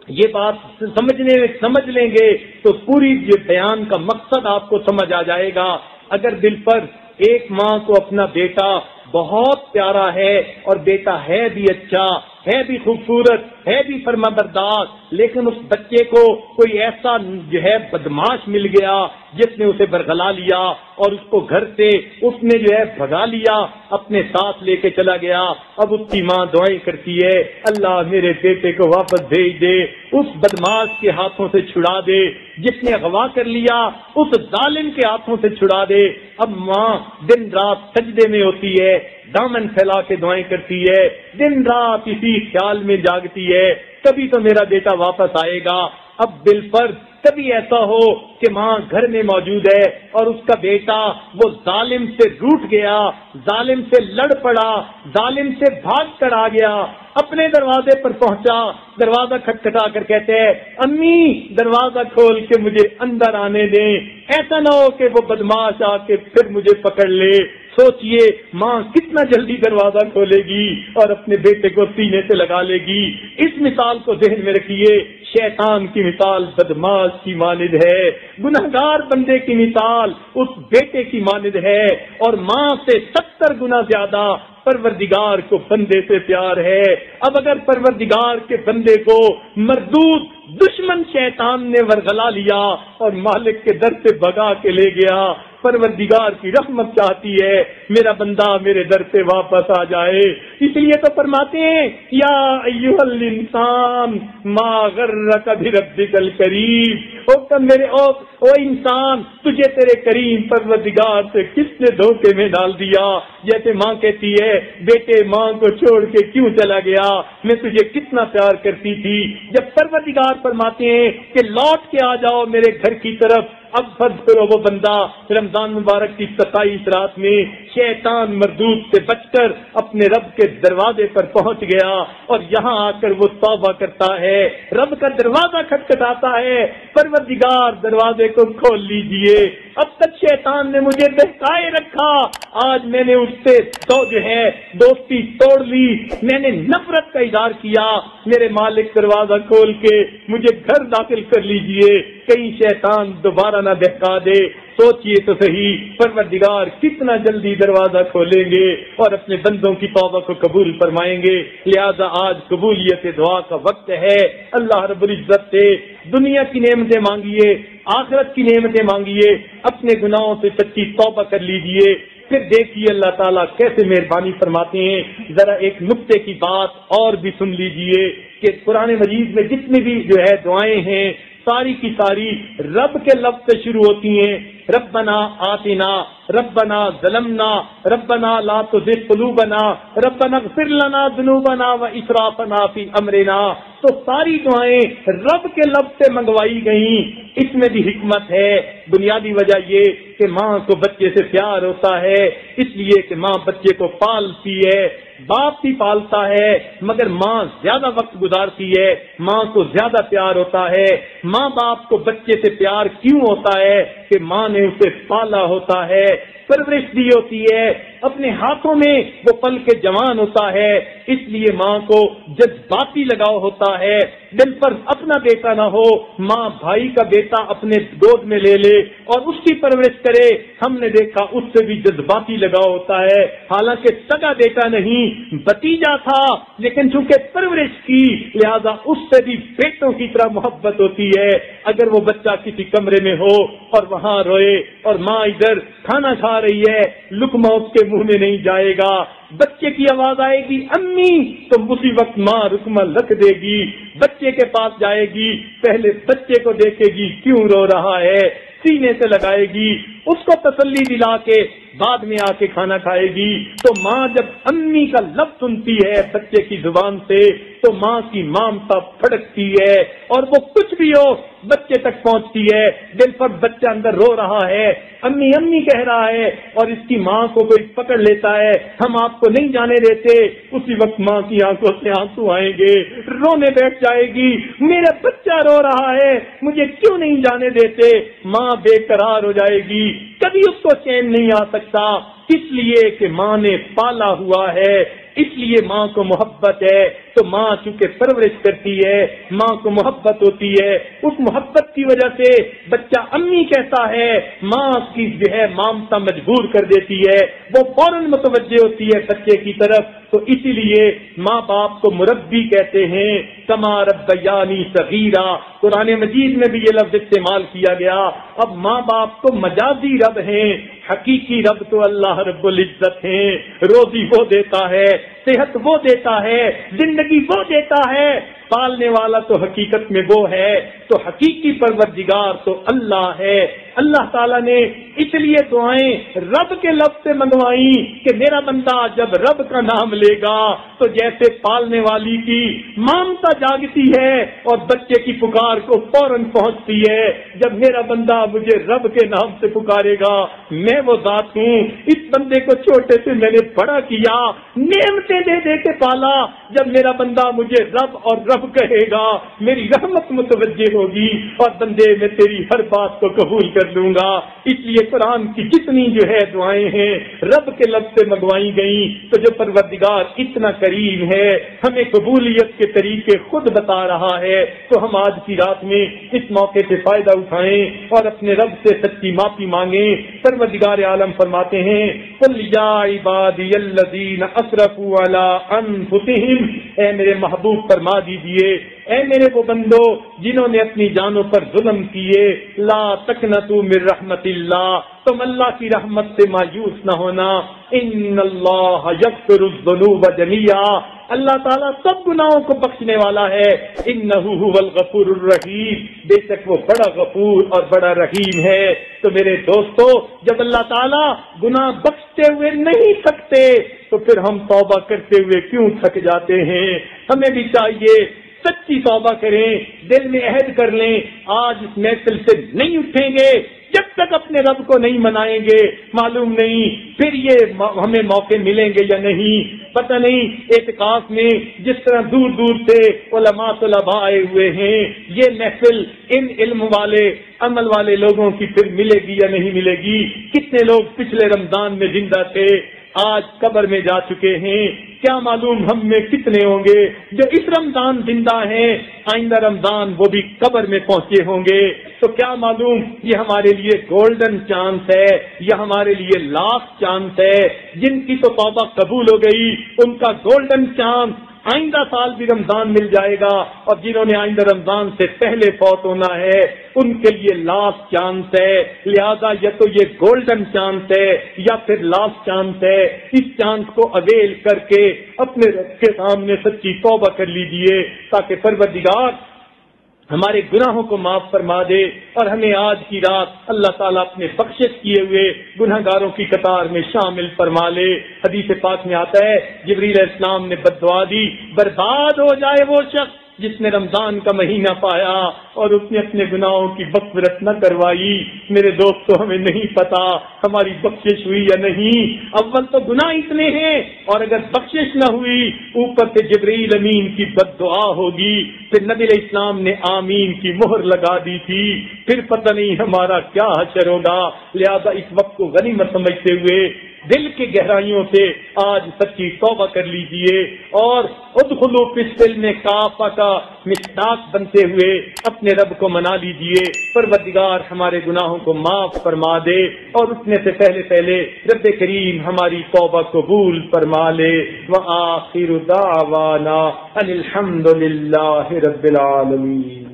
یہ بات سمجھ لیں گے تو پوری یہ بیان کا مقصد آپ کو سمجھ آ جائے گا. اگر دل پر ایک ماں کو اپنا بیٹا بہت پیارا ہے اور بیٹا ہے بھی اچھا، ہے بھی خوبصورت، ہے بھی فرمانبردار، لیکن اس بچے کو کوئی ایسا جو ہے بدماش مل گیا جس نے اسے برگلا لیا اور اس کو گھر سے اس نے جو ہے بھگا لیا، اپنے ساتھ لے کے چلا گیا. اب اس کی ماں دعائیں کرتی ہے، اللہ میرے بیٹے کو واپس بھیج دے، اس بدماش کے ہاتھوں سے چھڑا دے، جس نے اغوا کر لیا اس ظالم کے ہاتھوں سے چھڑا دے. اب ماں دن رات سجدے میں ہوتی ہے، دامن پھیلا کے دعائیں کرتی ہے، دن رات اسی خیال میں جاگتی ہے کبھی تو میرا بیٹا واپس آئے گا. اب دل پر کبھی ایسا ہو کہ ماں گھر میں موجود ہے اور اس کا بیٹا وہ ظالم سے روٹھ گیا، ظالم سے لڑ پڑا، ظالم سے بھاگ کر آ گیا، اپنے دروازے پر پہنچا، دروازہ کھٹکھٹا کر کہتے ہیں امی دروازہ کھول کے مجھے اندر آنے دیں، ایسا نہ ہو کہ وہ بدماش آ کے پھر مجھے پکڑ لے. سوچئے ماں کتنا جلدی دروازہ کھولے گی اور اپنے بیٹے کو سینے سے لگا لے گی. اس مثال کو ذہن میں رکھیے، شیطان کی مثال بدماش کی مانند ہے، گنہگار بندے کی مثال اس بیٹے کی مانند ہے، اور ماں سے 70 گنا زیادہ پروردگار کو بندے سے پیار ہے. اب اگر پروردگار کے بندے کو مردود دشمن شیطان نے ورغلا لیا اور مالک کے در سے بھگا کے لے گیا، پروردگار کی رحمت چاہتی ہے میرا بندہ میرے در سے واپس آ جائے. اس لیے تو فرماتے ہیں یا ایھا الانسان ما غرک بربک الکریم، او انسان تجھے تیرے کریم پروردگار سے کس نے دھوکے میں ڈال دیا. جیسے ماں کہتی ہے بیٹے ماں کو چھوڑ کے کیوں چلا گیا، میں تجھے کتنا پیار کرتی تھی. جب پروردگار فرماتے ہیں کہ لوٹ کے آ جاؤ میرے گھر کی طرف، اب فرض کرو وہ بندہ رمضان مبارک کی 27 رات میں شیطان مردود سے بچ کر اپنے رب کے دروازے پر پہنچ گیا اور یہاں آ کر وہ توبہ کرتا ہے، رب کا دروازہ کھٹکھٹاتا ہے، پروردگار دروازے کو کھول لیجئے، اب تک شیطان نے مجھے بہکائے رکھا، آج میں نے اس سے تو جو ہے دوستی توڑ لی، میں نے نفرت کا اظہار کیا، میرے مالک دروازہ کھول کے مجھے گھر داخل کر لیجئے، کہیں شیطان دوبارہ نہ بہکا دے. سوچئے تو صحیح پروردگار کتنا جلدی دروازہ کھولیں گے اور اپنے بندوں کی توبہ کو قبول فرمائیں گے. لہذا آج قبولیت دعا کا وقت ہے. اللہ رب العزت سے دنیا کی نعمتیں مانگیے، آخرت کی نعمتیں مانگیے، اپنے گناہوں سے سچی توبہ کر لیجئے، پھر دیکھیے اللہ تعالیٰ کیسے مہربانی فرماتے ہیں. ذرا ایک نقطے کی بات اور بھی سن لیجئے کہ قرآن مجید میں جتنی بھی جو ہے دعائیں ہیں ساری کی ساری رب کے لفظ سے شروع ہوتی ہیں. ربنا آتنا، ربنا ظلمنا، ربنا لا تزغ قلوبنا، ربنا اغفر لنا ذنوبنا واسرافنا فی امرنا. تو ساری دعائیں رب کے لفظ سے منگوائی گئیں. اس میں بھی حکمت ہے. بنیادی وجہ یہ کہ ماں کو بچے سے پیار ہوتا ہے، اس لیے کہ ماں بچے کو پالتی ہے، باپ بھی پالتا ہے، مگر ماں زیادہ وقت گزارتی ہے، ماں کو زیادہ پیار ہوتا ہے. ماں باپ کو بچے سے پیار کیوں ہوتا ہے کہ ماں نے اسے پالا ہوتا ہے، پرورش دی ہوتی ہے، اپنے ہاتھوں میں وہ پل کے جوان ہوتا ہے، اس لیے ماں کو جذباتی لگاؤ ہوتا ہے. دل پر اپنا بیٹا نہ ہو، ماں بھائی کا بیٹا اپنے گود میں لے لے اور اس کی پرورش کرے، ہم نے دیکھا اس سے بھی جذباتی لگاؤ ہوتا ہے. حالانکہ سگا بیٹا نہیں بھتیجا تھا، لیکن چونکہ پرورش کی لہذا اس سے بھی بیٹوں کی طرح محبت ہوتی ہے. اگر وہ بچہ کسی کمرے میں ہو اور وہاں روئے اور ماں ادھر کھانا کھا رہی ہے، لقمہ اس کے منہ میں نہیں جائے گا، بچے کی آواز آئے گی امی، تو اسی وقت ماں رقمہ رکھ دے گی، بچے کے پاس جائے گی، پہلے بچے کو دیکھے گی کیوں رو رہا ہے، سینے سے لگائے گی، اس کو تسلی دلا کے بعد میں آ کے کھانا کھائے گی. تو ماں جب امی کا لفظ سنتی ہے بچے کی زبان سے تو ماں کی ممتا پھڑکتی ہے اور وہ کچھ بھی ہو بچے تک پہنچتی ہے. دل پر بچہ اندر رو رہا ہے، امی امی کہہ رہا ہے اور اس کی ماں کو کوئی پکڑ لیتا ہے، ہم آپ کو نہیں جانے دیتے، اسی وقت ماں کی آنکھوں سے آنسو آئیں گے، رونے بیٹھ جائے گی، میرا بچہ رو رہا ہے مجھے کیوں نہیں جانے دیتے. ماں بے قرار ہو جائے گی، کبھی اس کو چین نہیں آ سکتا، اس لیے کہ ماں نے پالا ہوا ہے، اس لیے ماں کو محبت ہے. تو ماں چونکہ پرورش کرتی ہے، ماں کو محبت ہوتی ہے، اس محبت کی وجہ سے بچہ امی کہتا ہے، ماں کی جو ہے مامتا مجبور کر دیتی ہے، وہ فوراً متوجہ ہوتی ہے بچے کی طرف. تو اسی لیے ماں باپ کو مربی کہتے ہیں. کما ربیانی صغیرا، قرآن مجید میں بھی یہ لفظ استعمال کیا گیا. اب ماں باپ تو مجازی رب ہیں، حقیقی رب تو اللہ رب العزت ہیں. روزی وہ دیتا ہے، صحت وہ دیتا ہے، زندگی وہ دیتا ہے، پالنے والا تو حقیقت میں وہ ہے. تو حقیقی پروردگار تو اللہ ہے. اللہ تعالیٰ نے اس لیے دعائیں رب کے لفظ سے منگوائیں کہ میرا بندہ جب رب کا نام لے گا تو جیسے پالنے والی کی مامتا جاگتی ہے اور بچے کی پکار کو فوراً پہنچتی ہے، جب میرا بندہ مجھے رب کے نام سے پکارے گا، میں وہ ذات ہوں، اس بندے کو چھوٹے سے میں نے بڑا کیا، نعمتیں دے دے کے پالا. جب میرا بندہ مجھے رب اور رب کہے گا، میری رحمت متوجہ ہوگی اور بندے میں تیری ہر بات کو قبول کر لوں گا. اس لیے قرآن کی جتنی جو ہے دعائیں ہیں رب کے لفظ سے منگوائی گئیں. تو جو پروردگار اتنا کریم ہے، ہمیں قبولیت کے طریقے خود بتا رہا ہے، تو ہم آج کی رات میں اس موقع سے فائدہ اٹھائیں اور اپنے رب سے سچی معافی مانگیں. پروردگار عالم فرماتے ہیں، قل یا عبادی الذین اسرفوا علی انفسہم، اے میرے محبوب فرما دیجئے، اے میرے وہ بندو جنہوں نے اپنی جانوں پر ظلم کیے، لا تقنطوا من رحمت اللہ، تم اللہ کی رحمت سے مایوس نہ ہونا. ان اللہ یغفر الذنوب جميعا، اللہ تعالیٰ سب گناہوں کو بخشنے والا ہے. انہ هو الغفور الرحیم، بے شک وہ بڑا غفور اور بڑا رحیم ہے. تو میرے دوستو، جب اللہ تعالیٰ گناہ بخشتے ہوئے نہیں تھکتے تو پھر ہم توبہ کرتے ہوئے کیوں تھک جاتے ہیں؟ ہمیں بھی چاہیے سچی توبہ کریں، دل میں عہد کر لیں، آج اس محفل سے نہیں اٹھیں گے جب تک اپنے رب کو نہیں منائیں گے. معلوم نہیں پھر یہ ہمیں موقع ملیں گے یا نہیں، پتہ نہیں. اعتکاف میں جس طرح دور دور سے علماء طلباء آئے ہوئے ہیں، یہ محفل ان علم والے عمل والے لوگوں کی پھر ملے گی یا نہیں ملے گی؟ کتنے لوگ پچھلے رمضان میں زندہ تھے، آج قبر میں جا چکے ہیں. کیا معلوم ہم میں کتنے ہوں گے جو اس رمضان زندہ ہیں، آئندہ رمضان وہ بھی قبر میں پہنچے ہوں گے. تو کیا معلوم یہ ہمارے لیے گولڈن چانس ہے یا ہمارے لیے لاسٹ چانس ہے. جن کی تو توبہ قبول ہو گئی ان کا گولڈن چانس آئندہ سال بھی رمضان مل جائے گا، اور جنہوں نے آئندہ رمضان سے پہلے فوت ہونا ہے ان کے لیے لاسٹ چانس ہے. لہذا یا تو یہ گولڈن چانس ہے یا پھر لاسٹ چانس ہے. اس چانس کو اویل کر کے اپنے رب کے سامنے سچی توبہ کر لیجئے تاکہ پروردگار ہمارے گناہوں کو معاف فرما دے اور ہمیں آج کی رات اللہ تعالیٰ اپنے بخشش کیے ہوئے گناہگاروں کی قطار میں شامل فرما لے. حدیث پاک میں آتا ہے جبریل علیہ السلام نے بد دعا دی، برباد ہو جائے وہ شخص جس نے رمضان کا مہینہ پایا اور اس نے اپنے گناہوں کی مغفرت نہ کروائی. میرے دوستو، ہمیں نہیں پتا ہماری بخشش ہوئی یا نہیں. اول تو گناہ اتنے ہیں اور اگر بخشش نہ ہوئی اوپر سے جبرائیل امین کی بد دعا ہوگی. پھر نبی علیہ السلام نے آمین کی مہر لگا دی تھی، پھر پتہ نہیں ہمارا کیا حشر ہوگا. لہذا اس وقت کو غنیمت سمجھتے ہوئے دل کی گہرائیوں سے آج سچی توبہ کر لیجئے اور ادخلوا فی السلم کافۃ کا مصداق بنتے ہوئے اپنے رب کو منا لیجئے. پروردگار ہمارے گناہوں کو معاف فرما دے اور اٹھنے سے پہلے رب کریم ہماری توبہ قبول فرما لے. وآخر دعوانا ان الحمد للہ رب العالمین.